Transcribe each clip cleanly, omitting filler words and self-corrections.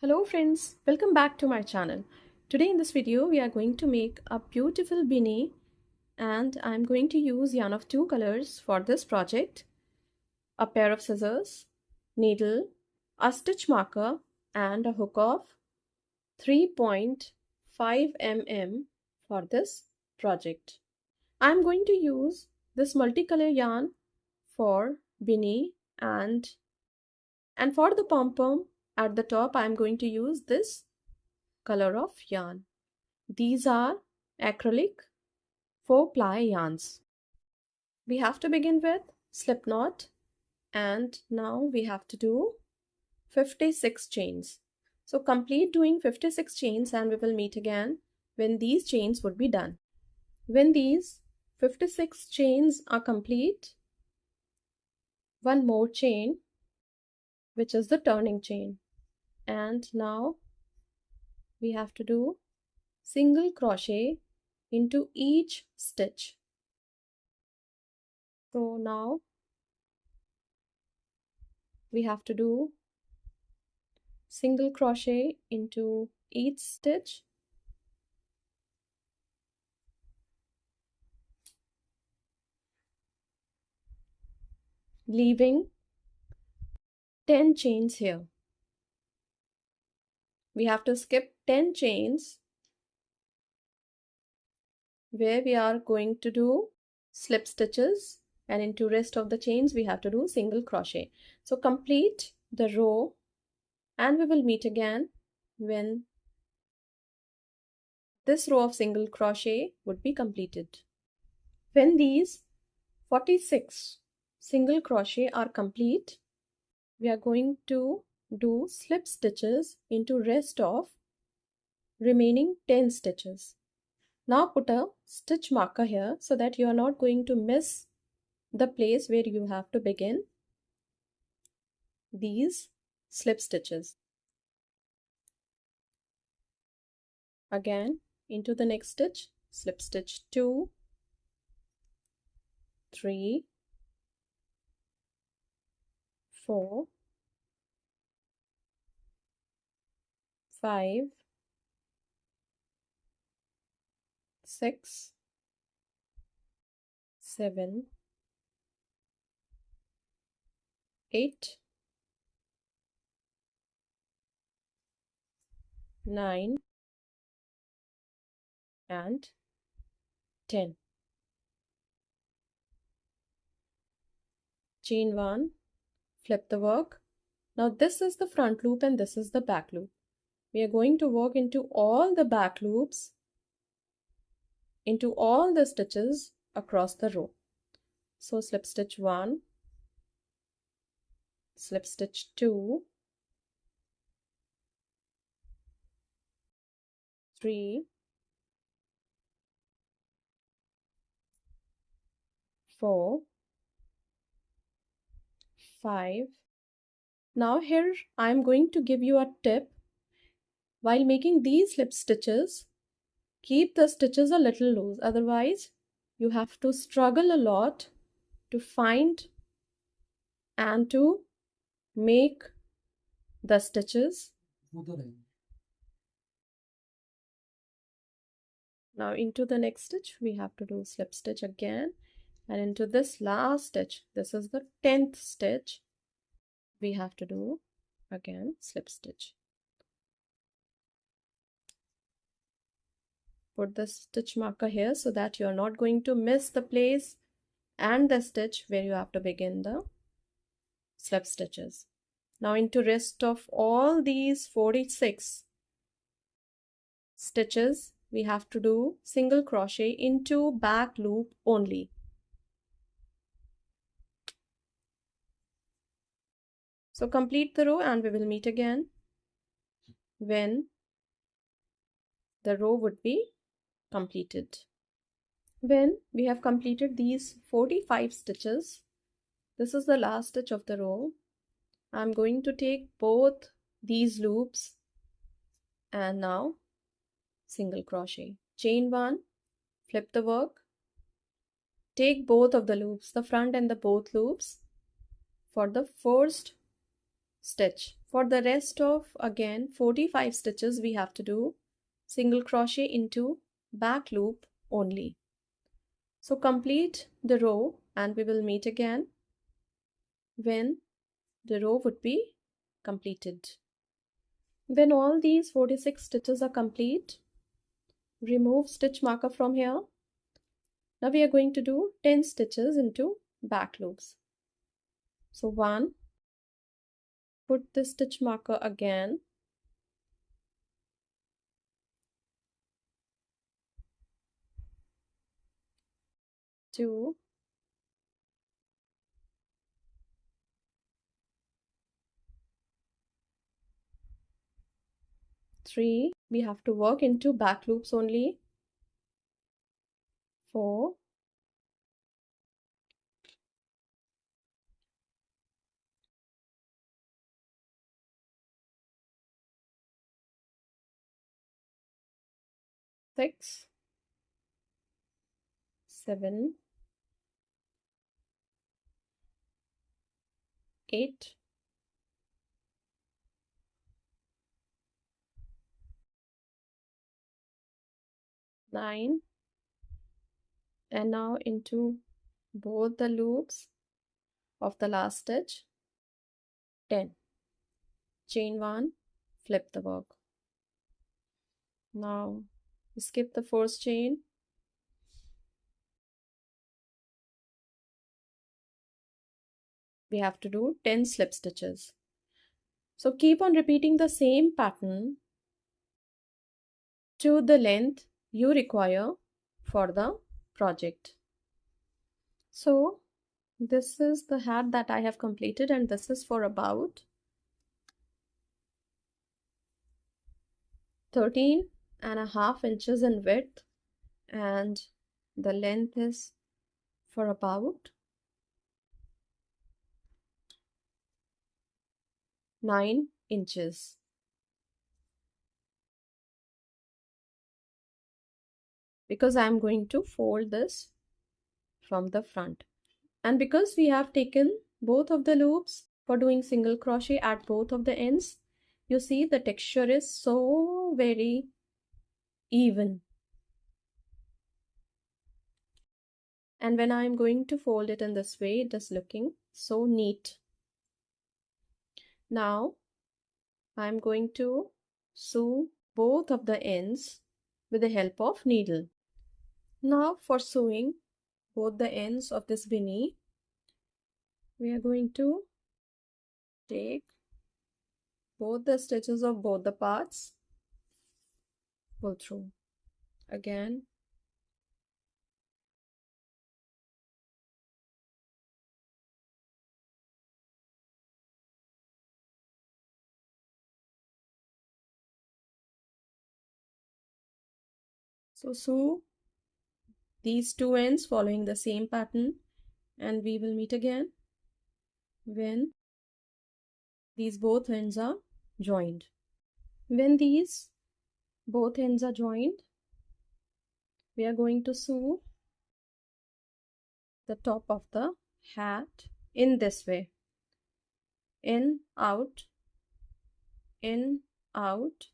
Hello friends, welcome back to my channel. Today in this video we are going to make a beautiful beanie and I'm going to use yarn of two colors for this project. A pair of scissors, needle, a stitch marker and a hook of 3.5 mm for this project. I'm going to use this multicolor yarn for beanie and for the pom-pom at the top I'm going to use this color of yarn. These are acrylic 4-ply yarns. We have to begin with slip knot and now we have to do 56 chains. So complete doing 56 chains and we will meet again when these chains would be done. When these 56 chains are complete, one more chain, which is the turning chain, and now we have to do single crochet into each stitch. So now we have to do single crochet into each stitch, leaving 10 chains here. We have to skip 10 chains where we are going to do slip stitches, and into rest of the chains we have to do single crochet. So complete the row and we will meet again when this row of single crochet would be completed. When these 46 single crochet are complete, we are going to do slip stitches into rest of remaining 10 stitches. Now put a stitch marker here so that you are not going to miss the place where you have to begin these slip stitches. Again into the next stitch, slip stitch 2, 3, 4, 5, 6, 7, 8, 9 and 10. Chain 1, flip the work. Now this is the front loop and this is the back loop. We are going to work into all the back loops, into all the stitches across the row. So slip stitch 1, slip stitch 2, 3, 4, 5. Now here I am going to give you a tip. While making these slip stitches, keep the stitches a little loose, otherwise you have to struggle a lot to find and to make the stitches. Now into the next stitch we have to do slip stitch again, and into this last stitch, this is the 10th stitch, we have to do again slip stitch. Put the stitch marker here so that you are not going to miss the place and the stitch where you have to begin the slip stitches. Now into rest of all these 46 stitches we have to do single crochet into back loop only. So complete the row and we will meet again when the row would be completed. When we have completed these 45 stitches, this is the last stitch of the row. I'm going to take both these loops and now single crochet. Chain 1, flip the work, take both of the loops, the front and the both loops, for the first stitch For the rest of again 45 stitches we have to do single crochet into back loop only. So complete the row and we will meet again when the row would be completed. When all these 46 stitches are complete, remove stitch marker from here. Now we are going to do 10 stitches into back loops. So 1, put the stitch marker again, 2, 3, we have to work into back loops only, 4, 6, 7, 8, 9, and now into both the loops of the last stitch, 10. Chain 1, flip the work. Now skip the first chain, we have to do 10 slip stitches. So keep on repeating the same pattern to the length you require for the project. So this is the hat that I have completed, and this is for about 13.5 inches in width, and the length is for about 9 inches. Because I am going to fold this from the front, and because we have taken both of the loops for doing single crochet at both of the ends, you see the texture is so very even. And when I am going to fold it in this way, it is looking so neat. Now I am going to sew both of the ends with the help of needle. Now for sewing both the ends of this beanie, we are going to take both the stitches of both the parts, pull through again, so sew these two ends following the same pattern, and we will meet again when these both ends are joined. When these both ends are joined, we are going to sew the top of the hat in this way, in, out, in, out,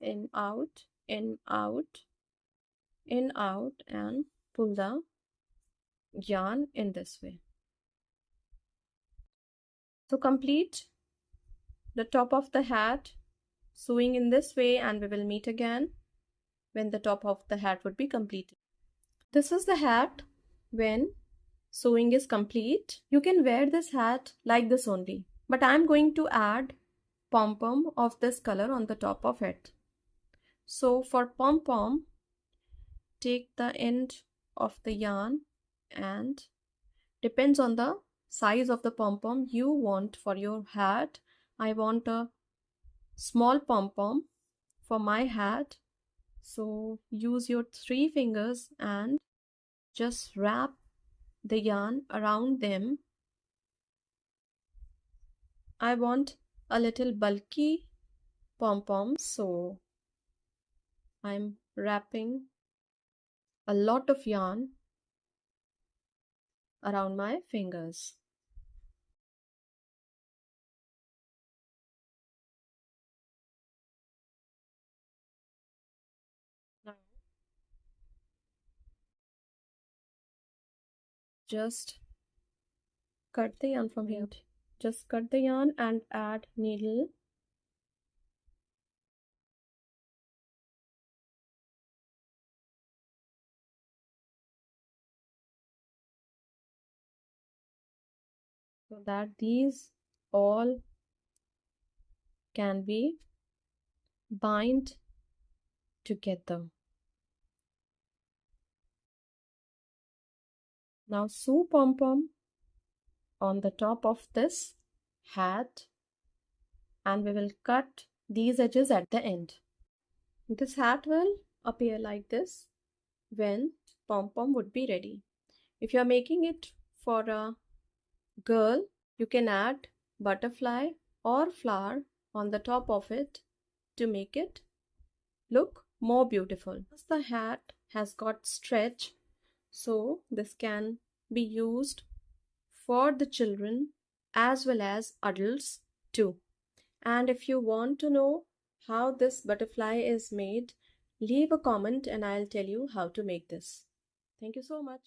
in, out, in, out, in, out, and pull the yarn in this way. So complete the top of the hat sewing in this way, and we will meet again when the top of the hat would be completed. This is the hat when sewing is complete. You can wear this hat like this only, but I am going to add pom-pom of this color on the top of it. So for pom-pom, take the end of the yarn, and depends on the size of the pom-pom you want for your hat. I want a small pom-pom for my hat, so use your 3 fingers and just wrap the yarn around them. I want a little bulky pom-pom, so I'm wrapping a lot of yarn around my fingers. just cut the yarn from here. Just cut the yarn and add needle. So that these all can be bind together. Now sew pom-pom on the top of this hat, and we will cut these edges at the end. This hat will appear like this when pom-pom would be ready. If you are making it for a girl, you can add butterfly or flower on the top of it to make it look more beautiful. The hat has got stretch, so this can be used for the children as well as adults too. And if you want to know how this butterfly is made, leave a comment and I'll tell you how to make this. Thank you so much.